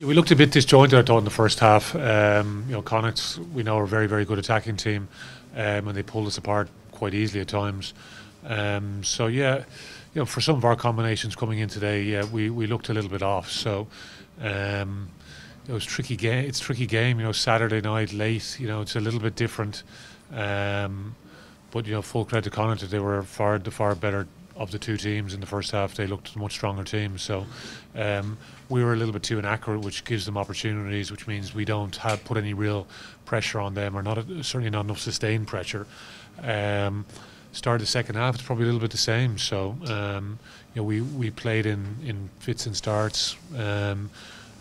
We looked a bit disjointed, I thought, in the first half. Connacht, we know, are a very, very good attacking team, and they pulled us apart quite easily at times. For some of our combinations coming in today, we looked a little bit off. So it was tricky game. It's a tricky game, Saturday night late. It's a little bit different. But full credit to Connacht, they were the far better of the two teams in the first half. They looked a much stronger team. So we were a little bit too inaccurate, which gives them opportunities, which means we don't put any real pressure on them, or certainly not enough sustained pressure. Start the second half, it's probably a little bit the same. So we played in fits and starts. And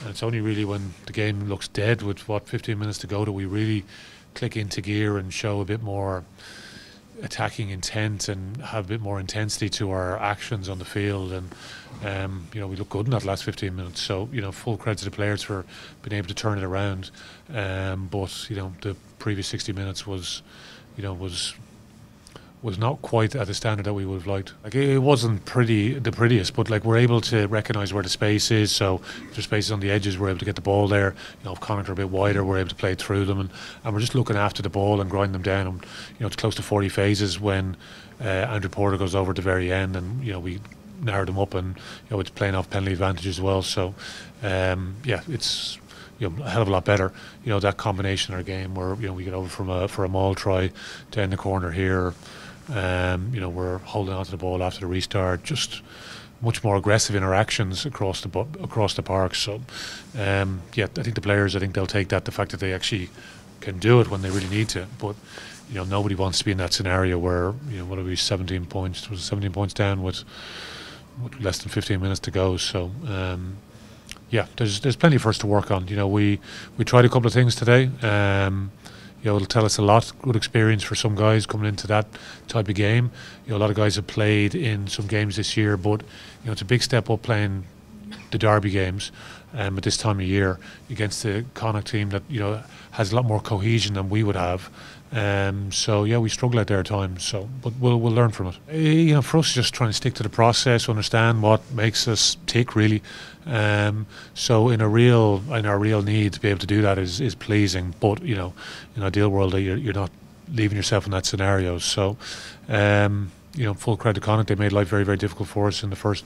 it's only really when the game looks dead with 15 minutes to go that we really click into gear and show a bit more attacking intent and have a bit more intensity to our actions on the field. And we look good in that last 15 minutes. So full credit to the players for being able to turn it around. But the previous 60 minutes was not quite at the standard that we would have liked. Like, it wasn't the prettiest, but we're able to recognise where the space is. So if there's spaces on the edges, we're able to get the ball there. If Connacht are a bit wider, we're able to play through them, and we're just looking after the ball and grinding them down. And, it's close to 40 phases when Andrew Porter goes over at the very end, and we narrow them up, and it's playing off penalty advantage as well. So it's a hell of a lot better. That combination in our game where we get over for a maul try down the corner here. We're holding on to the ball after the restart, just much more aggressive in our actions across the park. So I think the players, they'll take that, the fact that they actually can do it when they really need to. But nobody wants to be in that scenario where what are we, 17 points? Was it 17 points down with less than 15 minutes to go? So there's plenty for us to work on. We tried a couple of things today. It'll tell us a lot. Good experience for some guys coming into that type of game. A lot of guys have played in some games this year, but it's a big step up playing the derby games at this time of year against the Connacht team that has a lot more cohesion than we would have. We struggle out there at times. But we'll learn from it. For us, just trying to stick to the process, understand what makes us tick really. So in our real need to be able to do that is pleasing. But in an ideal world, you're not leaving yourself in that scenario. So full credit to Connacht. They made life very, very difficult for us in the first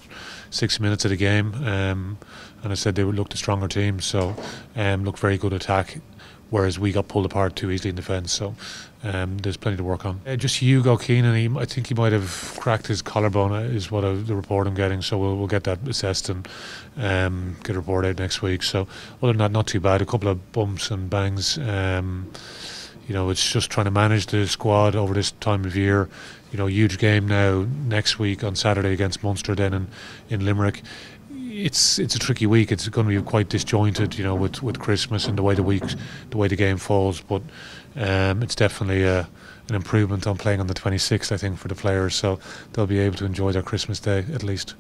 6 minutes of the game. And I said they would look the stronger team. So look very good attack, whereas we got pulled apart too easily in defence. So there's plenty to work on. Just Hugo Keenan, I think he might have cracked his collarbone, is what the report I'm getting. So we'll get that assessed and get a report out next week. So other than that, not too bad. A couple of bumps and bangs. It's just trying to manage the squad over this time of year. Huge game now next week on Saturday against Munster, then in Limerick. It's a tricky week. It's going to be quite disjointed, with Christmas and the way the game falls. But it's definitely an improvement on playing on the 26th, I think, for the players. So they'll be able to enjoy their Christmas day at least.